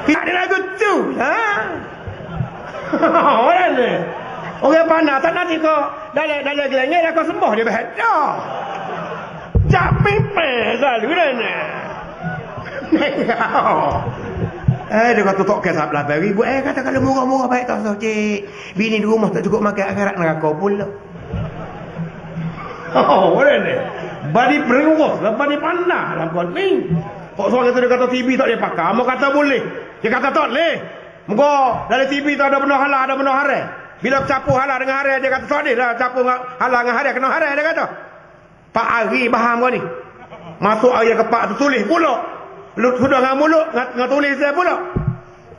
Kita ada lagu tu. Ha? Orang ni. Orang pandai tak nanti kau dalam gelengnya kau sembah dia berhada. Jak pimpin selalu dah ni. Dia kata tok kes sebelah beri. Kata kalau murah-murah baik tak usah cik. Bini di rumah tak cukup makan akhirat neraka pula. Orang ni. Badi berewah lah, badi pandai lah kau ni. Kok seorang dia kata TV tak boleh pakai. Mau kata boleh. Dia kata tak boleh. Moga dalam TV tu ada benar halal, ada benar haram. Bila campur halal dengan haram, dia kata tak boleh lah campur halal dengan haram, kena haram dia kata. Pak Ari faham kau ni. Masuk ayat kepak tu tulis pula. Sudah dengan mulut, dengan tulis saya pula.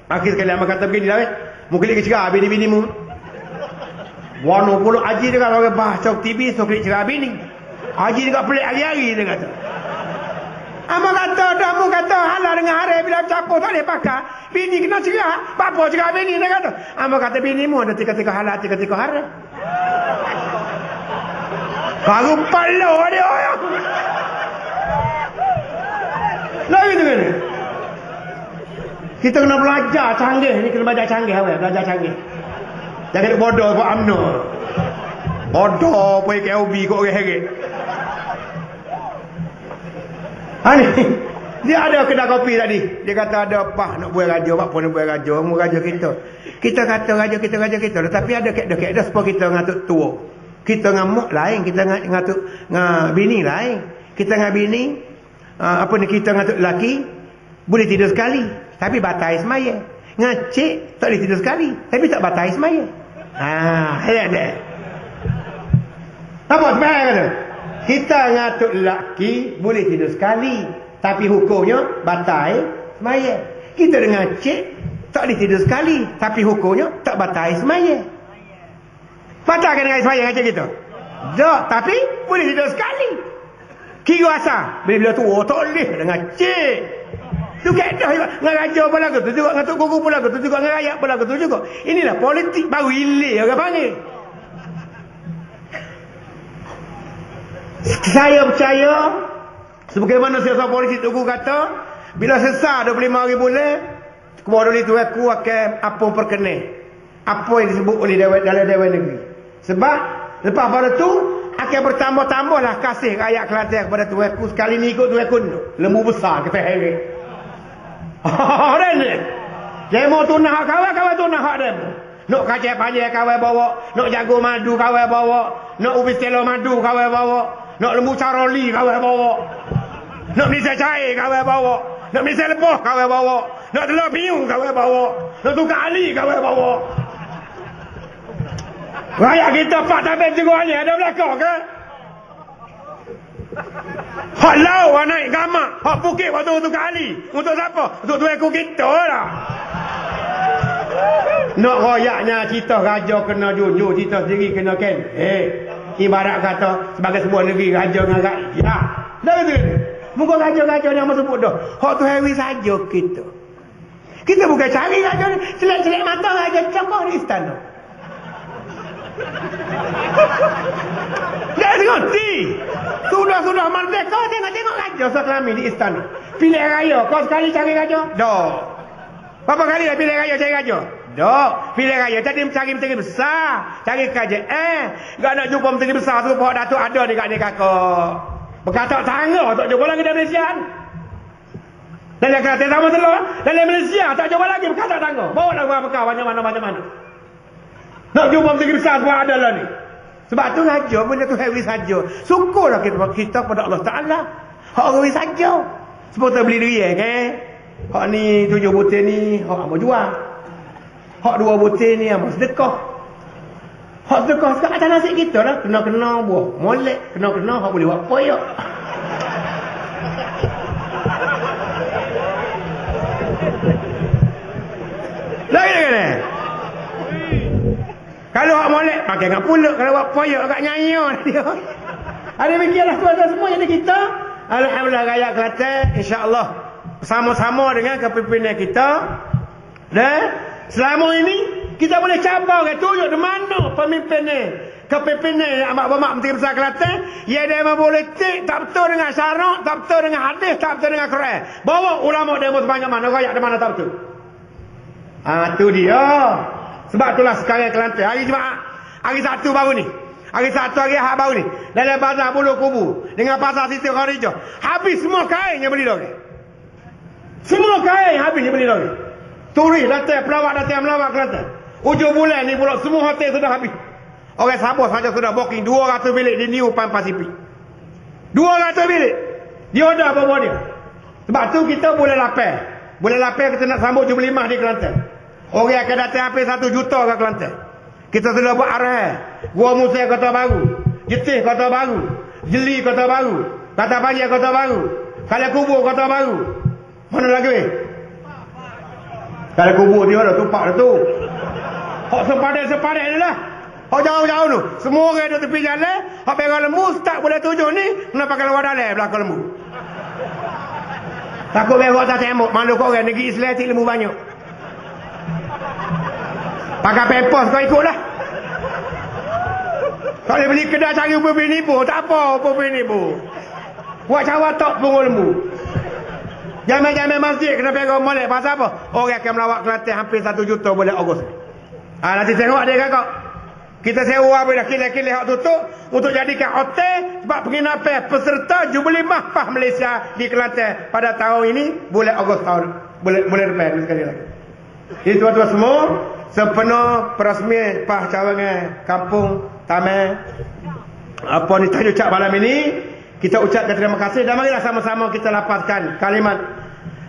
Akhir sekali amat kata begini lah. Mu klik cerah bini-bini mu. Warna pula Haji dia kata orang baca TV, so klik cerah bini. Haji dia pelik hari-hari dia kata. Amat kata, dah mu kata halal dengan haram bila campur tak boleh pakai. Bini kena cerah. Apa cerah bini dia kata. Amat kata bini mu ada tika-tika halal, tika-tika haram. Baru pala dia. Lagi tu kan. Kita kena belajar canggih ni, kena belajar canggih belajar canggih. Jangan bodoh buat UMNO. Bodoh pun KLB kok orang heret. Ni dia ada kedai kopi tadi. Dia kata ada apa nak buat raja, apa pun nak buat raja, mu raja kita. Kita kata raja kita, tapi ada kek dah sebab kita ngatuk tua. Kita ngamuk lain, kita ngatuk bini lain. Kita dengan bini kita ngatuk lelaki boleh tidur sekali, tapi batai semaya. Ngacik tak boleh tidur sekali, tapi tak batai semaya. Ada. Apa sebenarnya kata? Kita ngatuk lelaki boleh tidur sekali, tapi hukumnya batai semaya. Kita dengan cik tak boleh tidur sekali, tapi hukumnya tak batai semaya. Batal kan dengan semaya ngacik kita? Tak, tapi boleh tidur sekali. Kira asal bila tua tak boleh dengan cik. Tu kaedah juga. Dengan raja pun lagu tu juga, dengan tok guru pun lagu tu juga, dengan rakyat pun lagu tu juga. Inilah politik baru ilik orang panggil. Saya percaya sebagaimana siasat politik tu kata, bila sesar 25 hari bulan kemudian itu aku akan apa perkenal apa yang disebut oleh dalam Dewan Negeri. Sebab lepas pada tu akan bertambah-tambahlah kasih rakyat Kelantan kepada tuanku. Sekali ni ikut tuanku lembu besar kita heret. Ada ni. Demo tunah hak kawan tunah hak demo. Nak kacang panjang kawan bawa, nak jago madu kawan bawa, nak ubi stelo madu kawan bawa, nak lembu caroli kawan bawa, nak misal cair kawan bawa, nak misal lebuh kawan bawa, nak telur piung kawan bawa, nak tukar ali kawan bawa. Rakyat kita pak tabel jeruannya ada belakang ke? Hak lau naik gamak, hak bukit waktu untuk kali. Untuk siapa? Untuk tuanku kita lah. Nak royaknya cerita raja kena jujur, cerita sendiri kena kan. Ibarat kata sebagai sebuah negeri raja dengan rakyat. Dah betul. Muka raja-raja yang sebut dah. Hak tu hari saja kita. Kita bukan cari raja ni, selek-selek mata raja cokoh di istana. Dia ngerti. Sudah merdeka, tengok raja selama di istana. Pilih raya, kau sekali cari raja? Dah. Berapa kali dah pilih raya cari raja? Dah. Pilih raya jadi cari besar, cari kerajaan. Gak nak jumpa menteri besar tu, Pak Datuk ada dekat ni kakak. Berkata tangga tak jumpa lagi dalam Malaysia. Dalam Kelantan sama telur, dalam Malaysia tak jumpa lagi berkata tangga. Bawa lah orang bekal mana-mana. Nak jumpa menteri besar tu ada lah ni. Sebab tu raja benda tu hari saja. Syukurlah kita pada Allah Ta'ala. Hak hari saja. Sebab tu beli duit kan. Hak ni 7 butir ni hak mau jual. Hak 2 butir ni mau sedekah. Hak sedekah sekat atas nasib kita lah. Kena buah molek. Kena hak boleh buat poyak. Lagi kan. Kalau hak molek pakai dengan pulut, kalau buat poyak agak nyanyo dia. Ada fikirlah tuan-tuan semua jadi kita. Alhamdulillah rakyat Kelantan insya-Allah sama-sama dengan kepimpinan kita. Dan selama ini kita boleh cabar ke tunjuk di mana pemimpinnya. Kepimpinan amat-amat Menteri Besar Kelantan yang dia politik tak betul dengan syarak, tak betul dengan hadis, tak betul dengan Quran. Bawa ulama demo sebanyak mana rakyat di mana tak betul. Tu dia. Sebab itulah sekarang Kelantan hari Jumaat, hari Sabtu baru ni. Hari Sabtu hari Ahad baru ni. Dalam bazar Bulu Kubu dengan pasar Siti Khadijah. Habis semua kain yang beli lagi. Semua kain habis yang beli lagi. Turis datang, pelawak datang melawat Kelantan. Ujung bulan ni pula semua hotel sudah habis. Orang Sabah saja sudah booking 200 bilik di New Pan Pacific. 200 bilik. Dia order apa dia. Sebab tu kita boleh lapar. Boleh lapar kita nak sambut Jubilimah di Kelantan. Orang akan datang hampir 1 juta ke Kelantan. Kita sudah buat arahan. Gua Musa Kota Baru, Jetih Kota Baru, Jeli Kota Baru, Kata Panjang Kota Baru, Kala Kubur Kota Baru. Mana lagi? Kala Kubur dia dah tupak dah tu. Hak sepadan ni lah. Hak jauh-jauh tu. Semua orang duduk tepi jalan. Hak pegang lembu tak boleh tujuh ni. Kena pakai luar dalam belakang lembu. Takut berak tak tembok. Malu kau orang negeri Islam cik lembu banyak. Pakai pempos kau ikut lah. Kau boleh beli kedai cari ubi nipu. Tak apa ubi nipu. Buat cawan tok punggung lembu. Jamin-jamin masjid kena pegang molek. Pasal apa? Orang akan melawat Kelantan hampir 1 juta bulan Ogos. Nanti tengok dia kakak. Kita sewa apa dah kilang-kilang hak tutup untuk jadikan hotel sebab penginapan peserta Jubilimah PAH Malaysia di Kelantan pada tahun ini bulan Ogos tahun bulan depan sekali lagi. Jadi tuan-tuan semua, sepenuh perasmian PAH Cawangan Kampung Taman apa ni tajuk ucap malam ini, kita ucapkan terima kasih dan marilah sama-sama kita lapaskan kalimat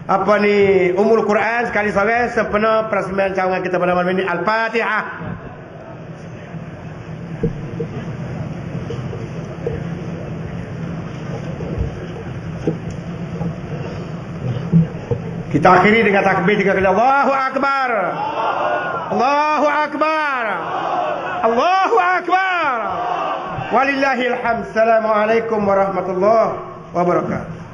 apa ni Ummul Quran sekali sore sepenuh perasmian cawangan kita pada malam ini. Al-Fatihah. Kita akhiri dengan takbir 3 kali. Allahu Akbar. Allahu Akbar. Allahu Akbar. Walillahil hamd. Assalamualaikum warahmatullahi wabarakatuh.